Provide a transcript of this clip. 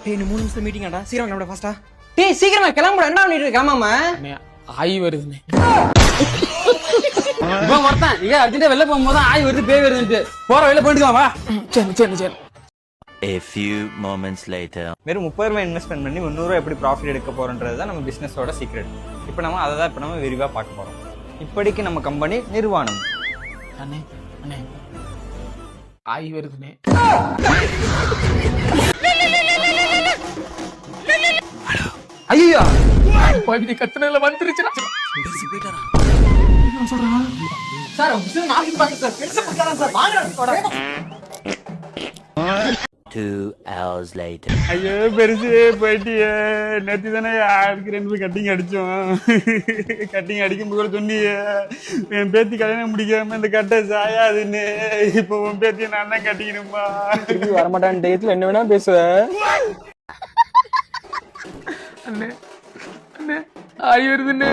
ஏய் இன்னும் 3 நிமிஷம் மீட்டிங் ஆடா சீக்கிரம் கிளம்புடா ஃபாஸ்டா டேய் சீக்கிரமா கிளம்புடா என்ன பண்ணிட்டு இருக்க மாமா ஆய் வருதுண்ணே இவன் ஒருத்தன் இங்க அர்ஜென்ட்டா வெளில போகும்போது ஆய் வருது பேய் வருதுன்ட்டு போற வெளில போயிட்டு வா சரி A few moments later. வெறும் 30 ரூபாய் இன்வெஸ்ட்மென்ட் பண்ணி 300 ரூபாய் எப்படி ப்ராஃபிட் எடுக்க போறோன்றது தான் நம்ம பிசினஸோட சீக்ரெட். இப்போ நம்ம அதை தான் இப்போ நம்ம விரிவா பார்க்க போறோம். இப்படிக்கு நம்ம கம்பெனி நிர்வாணம். அண்ணே அண்ணே ஆய் வருதுண்ணே ஐயோ பகுதி கத்துனதுல வந்துருச்சு சார் நாளைக்கு பாருங்க சார் பெருசா பண்றாங்க சார் வாங்க 2 hours later. ஐயோ பெருசு போயிட்டியே நேற்று தானே யாருக்கு 2 கட்டிங் அடிச்சோம் கட்டிங் அடிக்கும்போது கூட சொன்னியே என் பேத்தி கல்யாணம் முடிக்காம இந்த கட்டை சாயாதுன்னு இப்போ உன் பேத்தியை நான் தான் கட்டிக்கணுமா திருப்பி வரமாட்டான் டேட்ல என்ன வேணா பேசுவேன் அண்ணே அண்ணே ஆய் வருதுண்ணே